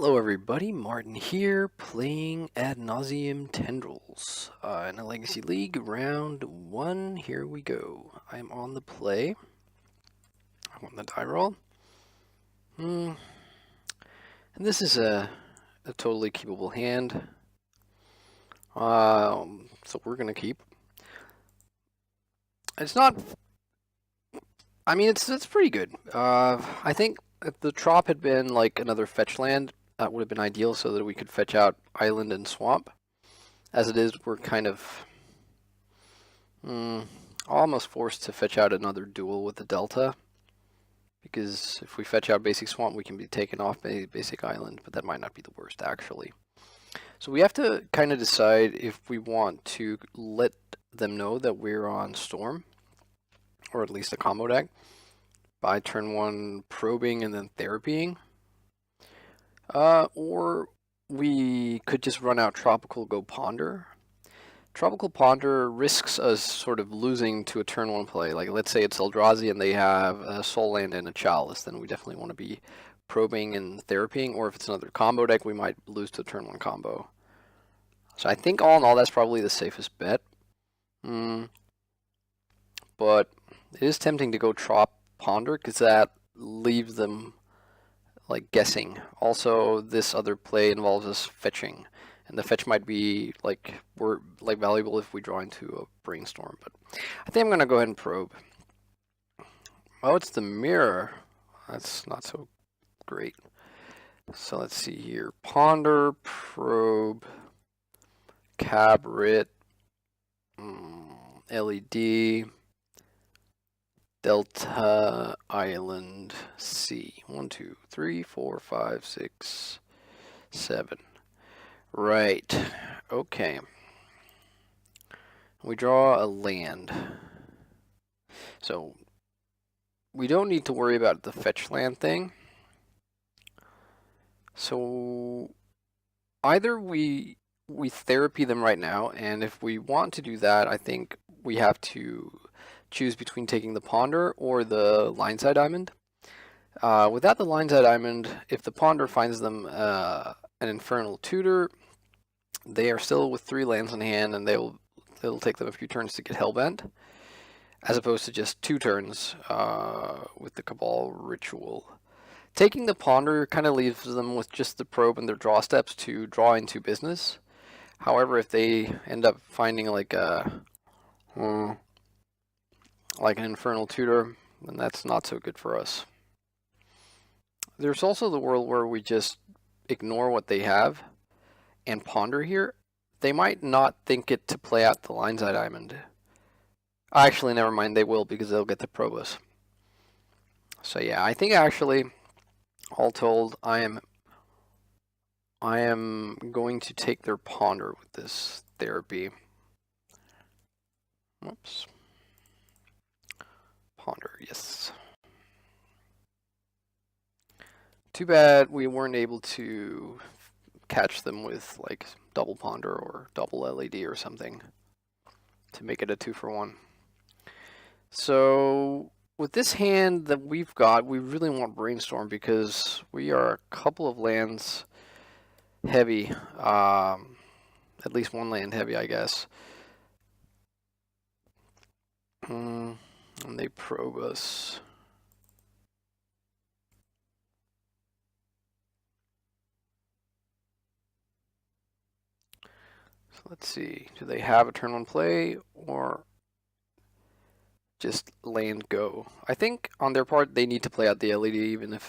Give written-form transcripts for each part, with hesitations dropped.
Hello everybody, Martin here, playing Ad Nauseam Tendrils in a Legacy League, round 1, here we go. I'm on the play. I want the die roll. And this is a totally keepable hand. So we're going to keep. It's not... I mean, it's pretty good. I think if the trop had been like another fetch land, that would have been ideal so that we could fetch out island and swamp. As it is, we're kind of almost forced to fetch out another duel with the Delta. Because if we fetch out basic swamp, we can be taken off basic island, but that might not be the worst, actually. So we have to kind of decide if we want to let them know that we're on Storm, or at least a combo deck, by turn 1 probing and then therapying. Or we could just run out Tropical, go Ponder. Tropical Ponder risks us sort of losing to a turn 1 play. Like, let's say it's Eldrazi and they have a Soul Land and a Chalice, then we definitely want to be probing and therapying. Or if it's another combo deck, we might lose to a turn 1 combo. So I think all in all, that's probably the safest bet. But it is tempting to go Trop Ponder, because that leaves them like guessing. Also, this other play involves us fetching, and the fetch might be like valuable if we draw into a brainstorm. But I think I'm gonna go ahead and probe. Oh, it's the mirror. That's not so great. So let's see here: ponder, probe, cabrit, LED. Delta Island C. 1, 2, 3, 4, 5, 6, 7. Right. Okay. We draw a land. So we don't need to worry about the fetch land thing. So either we therapy them right now, and if we want to do that, I think we have to choose between taking the Ponder or the Lineside Diamond. Without the Lineside Diamond, if the Ponder finds them an Infernal Tutor, they are still with 3 lands in hand, and it'll take them a few turns to get Hellbent, as opposed to just 2 turns with the Cabal Ritual. Taking the Ponder kind of leaves them with just the probe and their draw steps to draw into business. However, if they end up finding like an Infernal Tutor, then that's not so good for us. There's also the world where we just ignore what they have and ponder here. They might not think it to play out the Lineside Diamond. Actually, never mind, they will, because they'll get to probe us. So yeah, I think actually, all told, I am going to take their ponder with this therapy. Whoops. Ponder, yes. Too bad we weren't able to catch them with like double Ponder or double LED or something to make it a 2-for-1. So with this hand that we've got, we really want Brainstorm because we are a couple of lands heavy, at least 1 land heavy, I guess. And they probe us. So let's see, do they have a turn 1 play or just land go? I think on their part they need to play out the LED even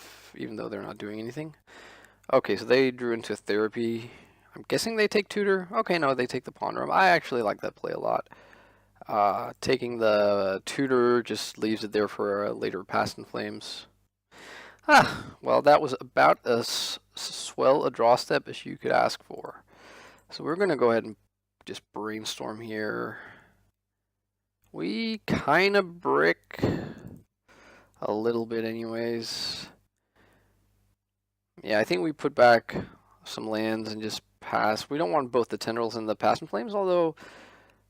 though they're not doing anything. Okay, so they drew into therapy. I'm guessing they take tutor. Okay, no, they take the ponder. I actually like that play a lot. Taking the tutor just leaves it there for a later Past in Flames. Well, that was about as swell a draw step as you could ask for. So we're going to go ahead and just brainstorm here. We kind of brick a little bit anyways. Yeah, I think we put back some lands and just pass. We don't want both the Tendrils and the Past in Flames, although,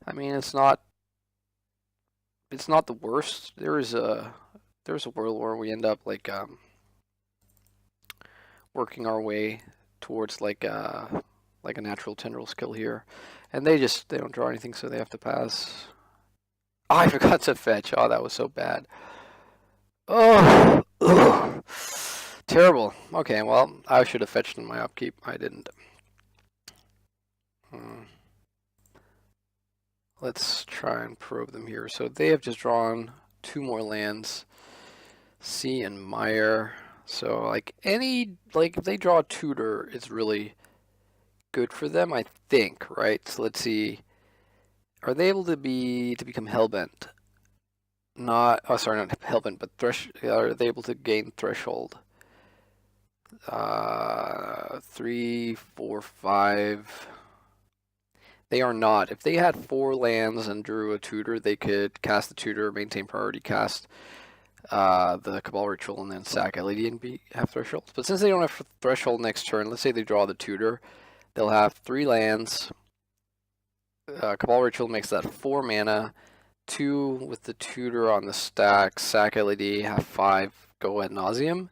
I mean, it's not the worst. There's a world where we end up like working our way towards like a natural tendril skill here, and they don't draw anything, so they have to pass. Oh, I forgot to fetch. Oh, that was so bad. Oh, ugh. Terrible. Okay, well, I should have fetched in my upkeep. I didn't. Let's try and probe them here. So they have just drawn 2 more lands, C and Meyer. So like if they draw a tutor, it's really good for them, I think, right? So let's see. Are they able to become Hellbent? Not, oh sorry, not Hellbent, but are they able to gain Threshold? 3, 4, 5. They are not. If they had 4 lands and drew a tutor, they could cast the tutor, maintain priority, cast the Cabal Ritual, and then sack LED and have Thresholds. But since they don't have Threshold next turn, let's say they draw the tutor, they'll have 3 lands. Cabal Ritual makes that 4 mana. 2 with the tutor on the stack, sack LED, have 5, go ad nauseum.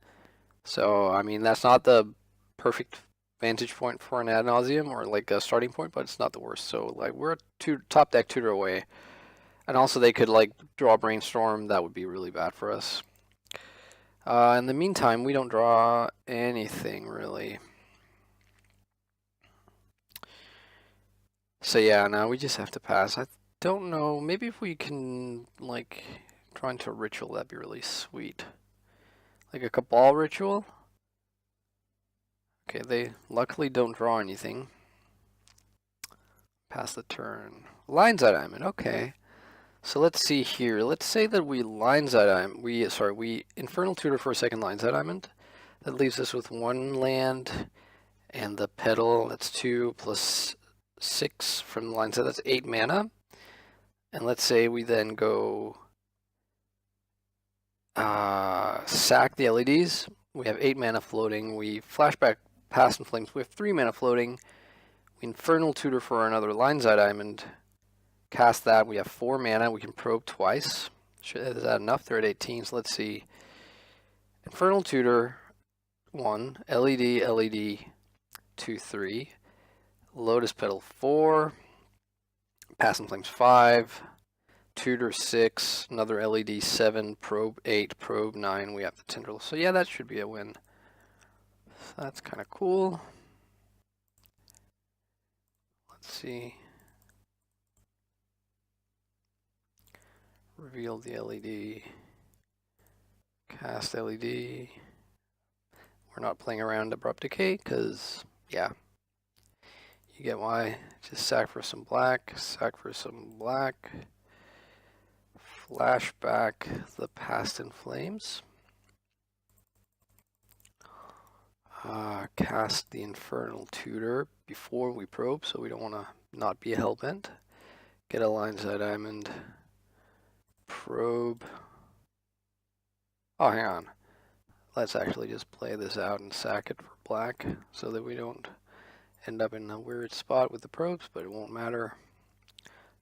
So, I mean, that's not the perfect vantage point for an ad nauseum or like a starting point, but it's not the worst. So, like, we're a top deck tutor away. And also, they could, like, draw Brainstorm. That would be really bad for us. In the meantime, we don't draw anything, really. So, yeah, now we just have to pass. I don't know. Maybe if we can, like, draw into a ritual, that'd be really sweet. Like a Cabal Ritual. Okay, they luckily don't draw anything. Pass the turn. Lines at Diamond, okay. So let's see here. Let's say that we Lines at Diamond. We Infernal Tutor for a second Lines at Diamond. That leaves us with 1 land and the Petal. That's 2 plus 6 from the Lines. So that's 8 mana. And let's say we then go sack the LEDs. We have 8 mana floating. We flashback Past in Flames. We have 3 mana floating. We Infernal Tutor for another Lines at Diamond. Cast that. We have 4 mana. We can probe twice. Is that enough? They're at 18. So let's see. Infernal Tutor 1. LED, LED 2, 3. Lotus Petal 4. Past in Flames 5. Tutor 6. Another LED 7. Probe 8. Probe 9. We have the Tendril. So yeah, that should be a win. So that's kind of cool. Let's see. Reveal the LED. Cast LED. We're not playing around Abrupt Decay because, yeah, you get why. Just sack for some black, sack for some black. Flashback the Past in Flames. Cast the Infernal Tutor before we probe, so we don't want to not be hellbent. Get a Lines at Diamond. Probe. Oh, hang on. Let's actually just play this out and sack it for black so that we don't end up in a weird spot with the probes, but it won't matter.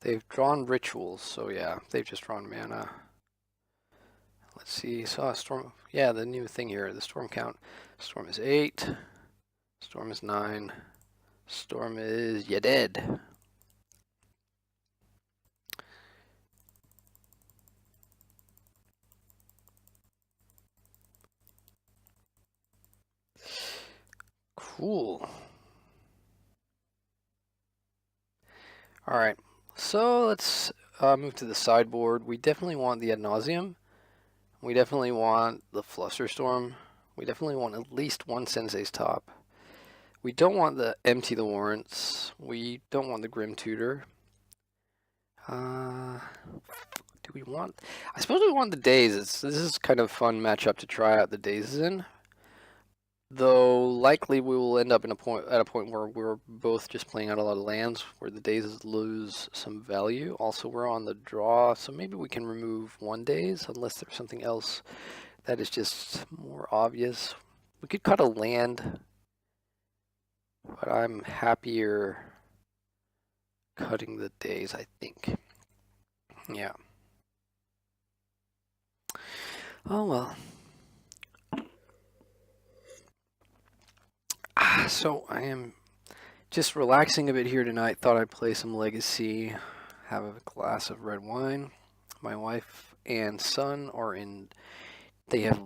They've drawn rituals, so yeah, they've just drawn mana. Let's see, saw a storm. Yeah, the new thing here, the storm count. Storm is 8. Storm is 9. Storm is ya dead. Cool. Alright, so let's move to the sideboard. We definitely want the Ad Nauseam. We definitely want the Flusterstorm. We definitely want at least 1 Sensei's Top. We don't want the Empty the Warrants. We don't want the Grim Tutor. Do we want... I suppose we want the Daze. This is kind of a fun matchup to try out the Dazes in. Though likely we will end up at a point where we're both just playing out a lot of lands where the Dazes lose some value. Also, we're on the draw, so maybe we can remove 1 Daze unless there's something else that is just more obvious. We could cut a land, but I'm happier cutting the Daze, I think. Yeah. Oh well. So I am just relaxing a bit here tonight. Thought I'd play some Legacy, have a glass of red wine. My wife and son are in. They have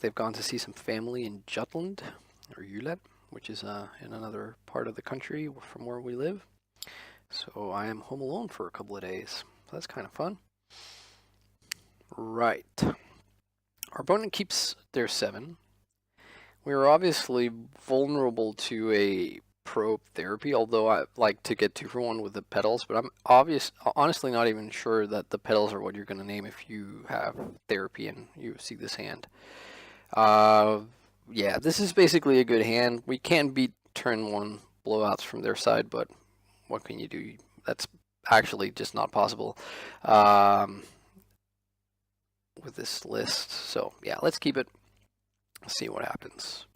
They've gone to see some family in Jutland or Jutland, which is in another part of the country from where we live. So I am home alone for a couple of days. So that's kind of fun. Right. Our opponent keeps their 7. We are obviously vulnerable to a probe therapy, although I like to get 2 for 1 with the petals, but I'm honestly not even sure that the petals are what you're going to name if you have therapy and you see this hand. Yeah, this is basically a good hand. We can beat turn 1 blowouts from their side, but what can you do? That's actually just not possible with this list. So yeah, let's keep it. See what happens.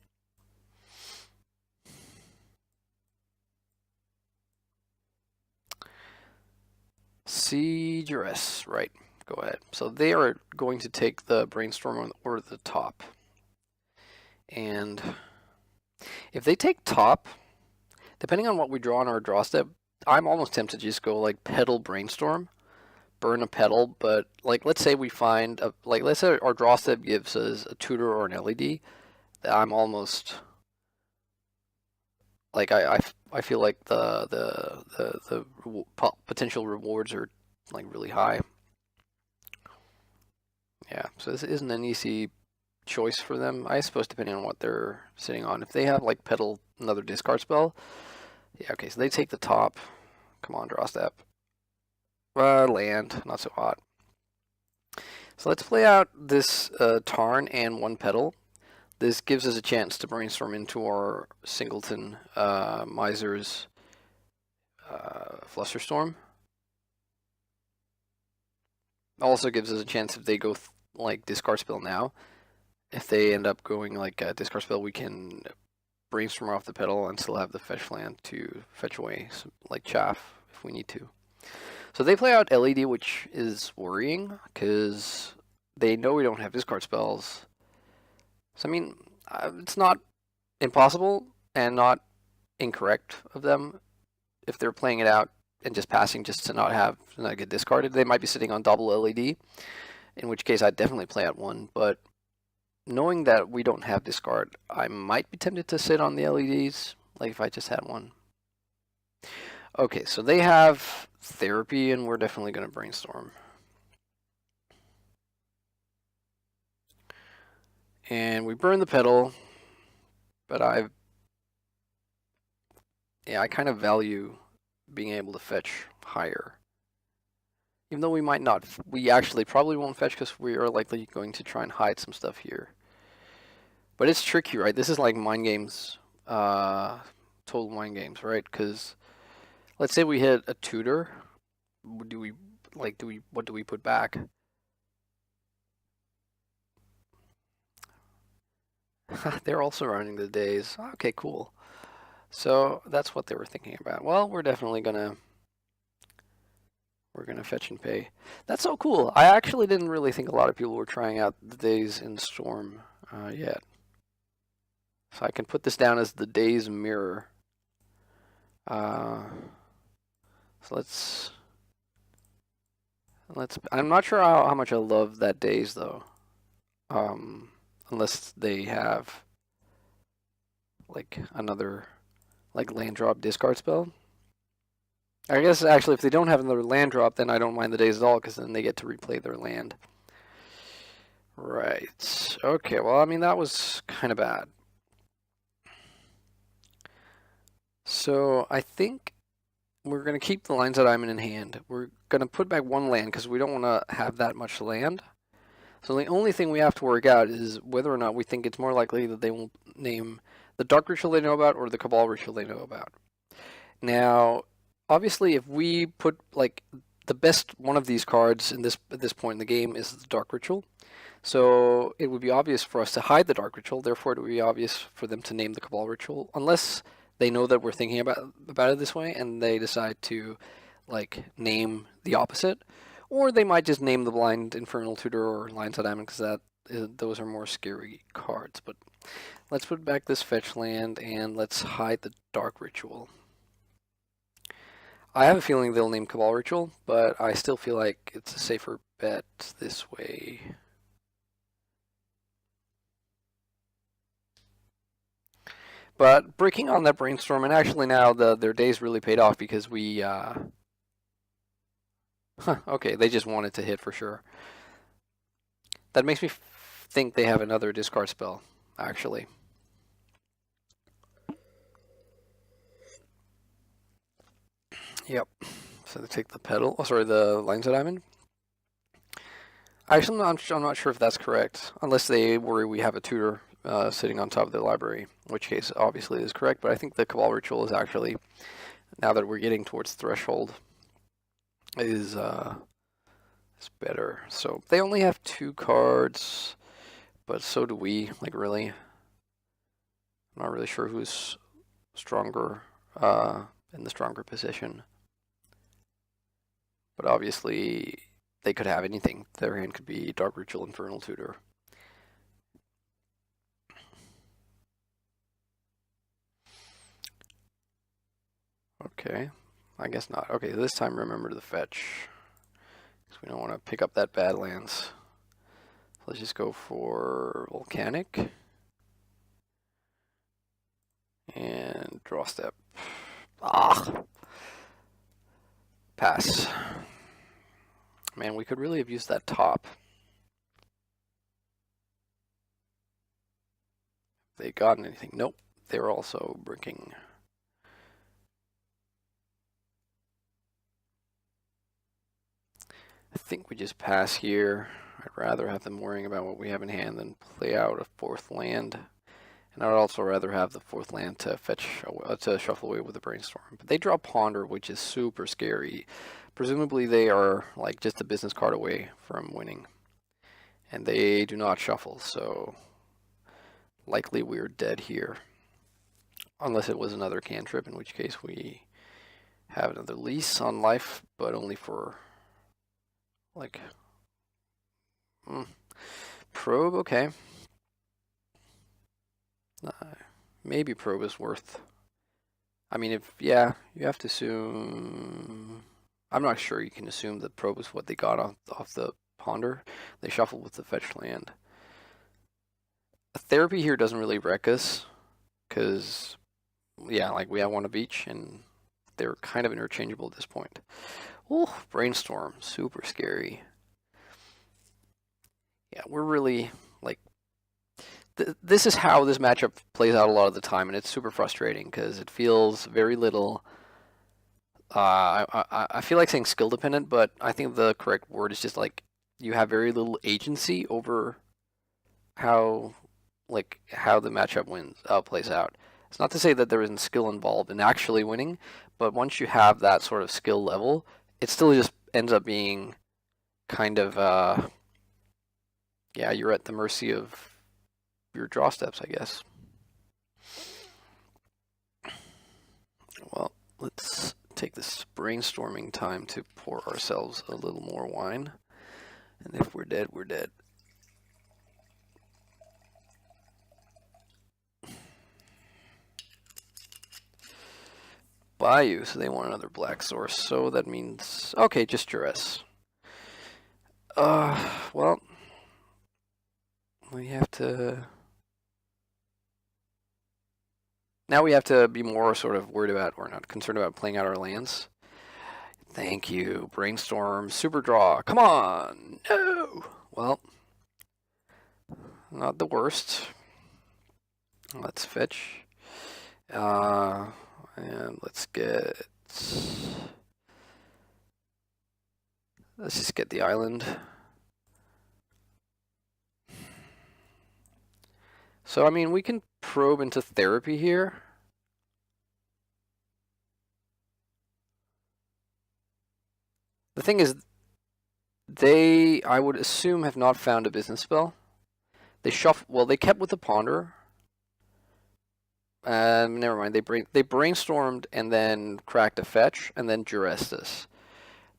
Siegers, right, go ahead. So they are going to take the brainstorm or the top. And if they take top, depending on what we draw on our draw step, I'm almost tempted to just go like petal brainstorm, burn a petal, but like let's say we find, let's say our draw step gives us a tutor or an LED, I'm almost, like I feel like the potential rewards are like really high. Yeah, so this isn't an easy choice for them, I suppose, depending on what they're sitting on. If they have like petal another discard spell, yeah, okay, so they take the top. Come on, draw step. Land, not so hot. So let's play out this Tarn and 1 petal. This gives us a chance to brainstorm into our Singleton Miser's Flusterstorm. Also gives us a chance if they go like discard spell now. If they end up going like a discard spell, we can brainstorm off the petal and still have the fetch land to fetch away some, like chaff if we need to. So they play out LED, which is worrying because they know we don't have discard spells. So I mean, it's not impossible and not incorrect of them if they're playing it out and just passing just to not get discarded. They might be sitting on double LED, in which case I'd definitely play out 1. But knowing that we don't have discard, I might be tempted to sit on the LEDs, like if I just had 1. Okay, so they have therapy, and we're definitely going to brainstorm. And we burn the petal, but I kind of value being able to fetch higher. Even though we might not, we actually probably won't fetch because we are likely going to try and hide some stuff here. But it's tricky, right? This is like mind games, total mind games, right? Because let's say we hit a tutor, what do we put back? They're also running the Daze. Okay, cool. So that's what they were thinking about. Well, we're definitely gonna fetch and pay. That's so cool. I actually didn't really think a lot of people were trying out the Daze in Storm yet. So I can put this down as the Daze mirror. So let's. I'm not sure how much I love that Daze though. Unless they have like another land drop discard spell. I guess actually if they don't have another land drop, then I don't mind the Daze at all because then they get to replay their land. Right. Okay, well, I mean, that was kind of bad. So I think we're going to keep the Lines of Diamond in hand. We're going to put back 1 land because we don't want to have that much land. So the only thing we have to work out is whether or not we think it's more likely that they will name the Dark Ritual they know about or the Cabal Ritual they know about. Now, obviously, if we put like the best one of these cards at this point in the game is the Dark Ritual. So it would be obvious for us to hide the Dark Ritual. Therefore, it would be obvious for them to name the Cabal Ritual, unless they know that we're thinking about it this way and they decide to like name the opposite. Or they might just name the Blind Infernal Tutor or Lines of Diamond because those are more scary cards. But Let's put back this fetch land and let's hide the Dark Ritual. I have a feeling they'll name Cabal Ritual, but I still feel like it's a safer bet this way. But breaking on that brainstorm, and actually now their days really paid off because we, okay, they just wanted to hit for sure. That makes me think they have another discard spell, actually. Yep. So they take the pedal. Oh, sorry, the lines of diamond. Actually, I'm not sure if that's correct, unless they worry we have a tutor sitting on top of the library, in which case obviously it is correct. But I think the Cabal Ritual is actually, now that we're getting towards threshold, is better. So they only have 2 cards, but so do we. Like really, I'm not really sure who's stronger in the stronger position. But obviously, they could have anything. Their hand could be Dark Ritual, Infernal Tutor. Okay, I guess not. Okay, this time remember the fetch, because we don't want to pick up that Badlands. So let's just go for Volcanic. And draw step. Ah! Pass. Man, we could really have used that top. They gotten anything? Nope. They were also bricking. I think we just pass here. I'd rather have them worrying about what we have in hand than play out a 4th land. And I would also rather have the 4th land to shuffle away with the brainstorm. But they draw Ponder, which is super scary. Presumably they are like just a business card away from winning. And they do not shuffle, so likely we're dead here. Unless it was another cantrip, in which case we have another lease on life, but only for like probe. Okay. Maybe probe is worth. I mean, if you have to assume. I'm not sure you can assume that probe is what they got off the ponder. They shuffled with the fetched land. Therapy here doesn't really wreck us, because like we have one of each, and they're kind of interchangeable at this point. Oh, brainstorm, super scary. Yeah, we're really like. This is how this matchup plays out a lot of the time, and it's super frustrating because it feels very little. I feel like saying skill dependent, but I think the correct word is just like you have very little agency over how the matchup plays out. It's not to say that there isn't skill involved in actually winning, but once you have that sort of skill level, it still just ends up being kind of you're at the mercy of your draw steps, I guess. Well, let's take this brainstorming time to pour ourselves a little more wine. And if we're dead, we're dead. Bayou, so they want another black source. So that means, okay, just duress. Well, we have to. Now we have to be more sort of worried about, or not concerned about playing out our lands. Thank you. Brainstorm, super draw. Come on. No. Well, not the worst. Let's fetch. And let's just get the island. So, I mean, we can probe into therapy here. The thing is, I would assume, have not found a business spell. They kept with the ponder. Never mind. They brainstormed and then cracked a fetch and then duressed us.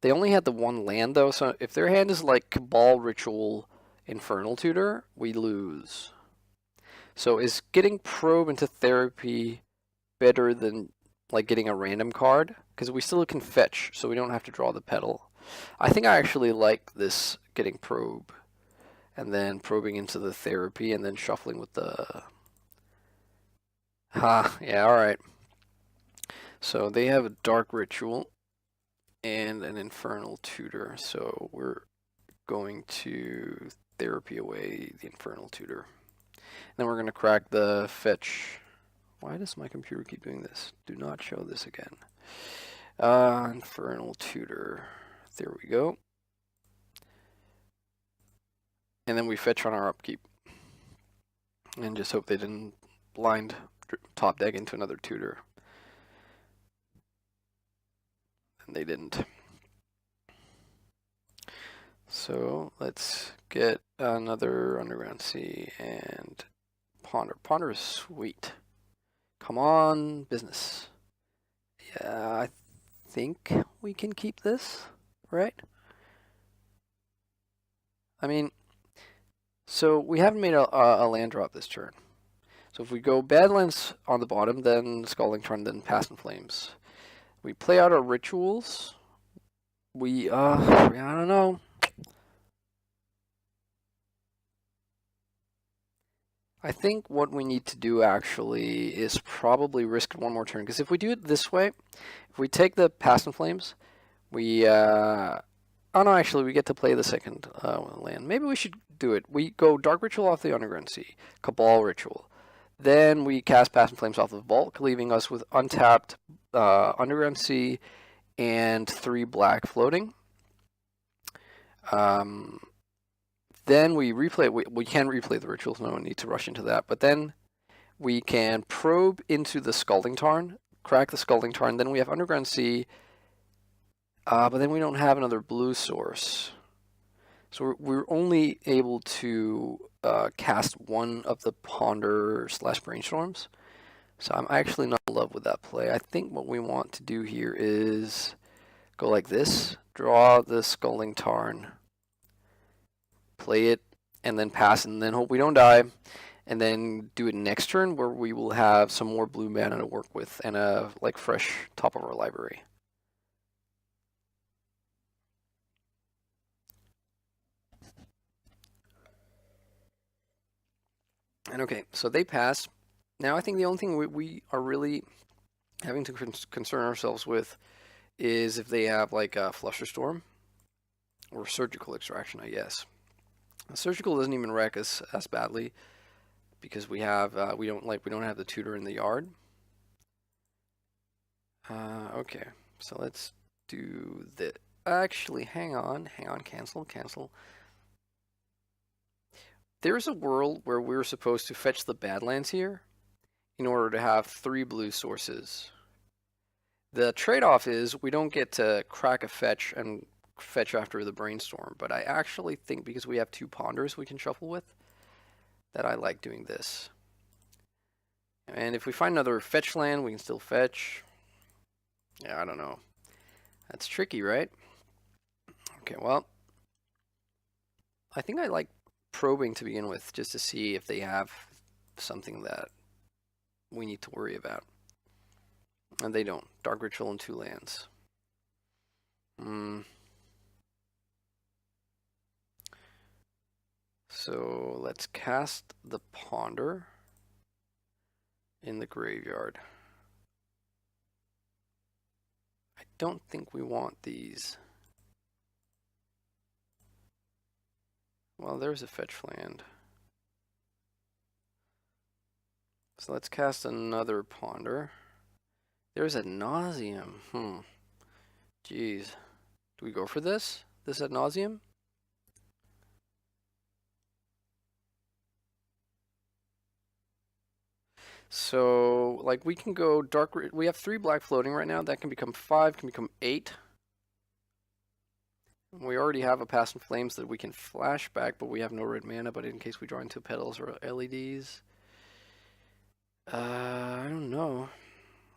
They only had the one land though, so if their hand is like Cabal Ritual Infernal Tutor, we lose. So is getting probe into therapy better than like getting a random card? Because we still can fetch, so we don't have to draw the pedal. I think I actually like this getting probe and then probing into the therapy and then shuffling with the... Yeah, alright. So they have a dark ritual and an infernal tutor, so we're going to therapy away the infernal tutor. And then we're going to crack the fetch. Why does my computer keep doing this? Do not show this again. Infernal tutor. There we go. And then we fetch on our upkeep. And just hope they didn't blind top deck into another tutor. And they didn't. So let's get another Underground Sea and Ponder. Ponder is sweet. Come on, business. Yeah, I think we can keep this, right? I mean, so we haven't made a land drop this turn. So if we go Badlands on the bottom, then Scalding Tarn, then Past in Flames. We play out our rituals. I don't know. I think what we need to do actually is probably risk one more turn, because if we do it this way, if we take the Past in Flames, we, oh no, actually we get to play the second land. Maybe we should do it. We go Dark Ritual off the Underground Sea, Cabal Ritual. Then we cast Past in Flames off the Bulk, leaving us with untapped Underground Sea and 3 black floating. Then we replay. We can replay the rituals. No need to rush into that. But then we can probe into the Scalding Tarn, crack the Scalding Tarn. Then we have Underground Sea. But then we don't have another blue source. So we're only able to cast one of the Ponder / Brainstorms. So I'm actually not in love with that play. I think what we want to do here is go like this. Draw the Scalding Tarn. Play it, and then pass, and then hope we don't die, and then do it next turn where we will have some more blue mana to work with and a like fresh top of our library. And okay, so they pass. Now I think the only thing we are really having to concern ourselves with is if they have like a Flusterstorm or Surgical Extraction, I guess. Surgical doesn't even wreck us as badly because we have we don't have the tutor in the yard. Okay, so let's do the. Actually, hang on, cancel. There's a world where we're supposed to fetch the Badlands here in order to have 3 blue sources. The trade-off is we don't get to crack a fetch and fetch after the Brainstorm, but I actually think because we have 2 Ponders we can shuffle with, that I like doing this. And if we find another fetch land, we can still fetch. Yeah, I don't know. That's tricky, right? Okay, well, I think I like probing to begin with, just to see if they have something that we need to worry about. And they don't. Dark Ritual and 2 lands. So let's cast the Ponder in the graveyard. I don't think we want these. Well, there's a fetch land. So let's cast another Ponder. There's Ad Nauseam. Jeez. Do we go for this? This Ad Nauseam? So, like, we can go dark. We have 3 black floating right now. That can become 5, can become 8. We already have a Past in Flames that we can flash back, but we have no red mana. But in case we draw into petals or LEDs, I don't know.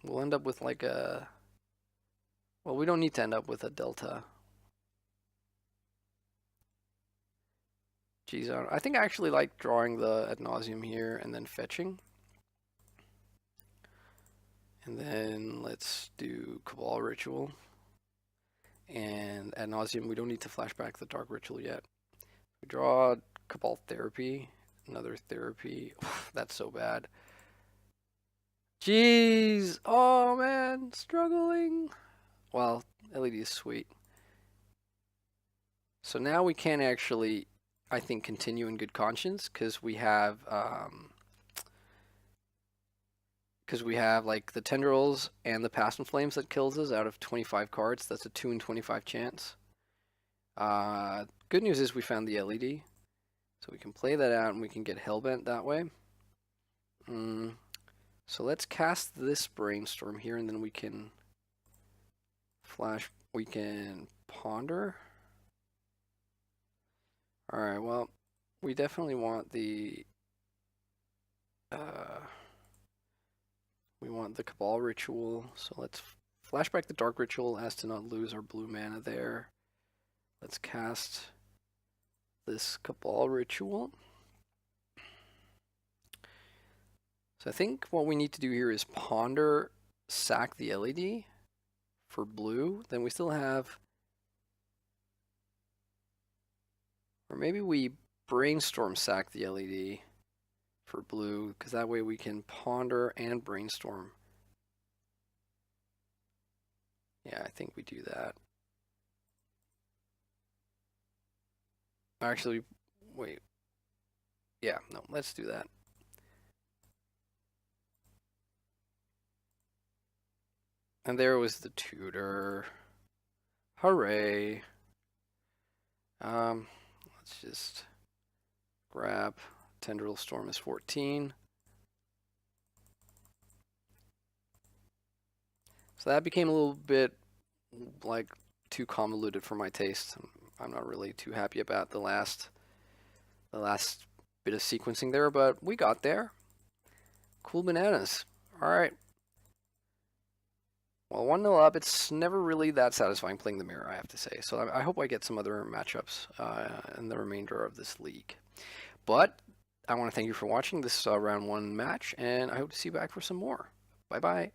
We'll end up with like a. Well, we don't need to end up with a delta. Geez, I think I actually like drawing the ad nauseam here and then fetching. And then let's do Cabal Ritual. And ad nauseam, we don't need to flashback the Dark Ritual yet. We draw Cabal Therapy, another Therapy. That's so bad. Jeez! Oh man, struggling. Well, LED is sweet. So now we can actually, I think, continue in good conscience because we have like the Tendrils and the Past in Flames that kills us out of 25 cards. That's a 2 in 25 chance. Good news is we found the LED, so we can play that out and we can get Hellbent that way. So let's cast this Brainstorm here, and then we can we can Ponder. Alright, well, we definitely want the Cabal Ritual, so let's flashback the Dark Ritual as to not lose our blue mana there. Let's cast this Cabal Ritual. So I think what we need to do here is Ponder, sack the LED for blue. Then we still have, or maybe we Brainstorm, sack the LED for blue, because that way we can Ponder and Brainstorm. Yeah, I think we do that. Actually, wait. Yeah, no, let's do that. And there was the tutor. Hooray. Let's just grab Tendril Storm is 14. So that became a little bit like too convoluted for my taste. I'm not really too happy about the last bit of sequencing there, but we got there. Cool bananas. All right. Well, 1-0 up, it's never really that satisfying playing the mirror, I have to say. So I hope I get some other matchups in the remainder of this league. But I want to thank you for watching this round 1 match, and I hope to see you back for some more. Bye-bye.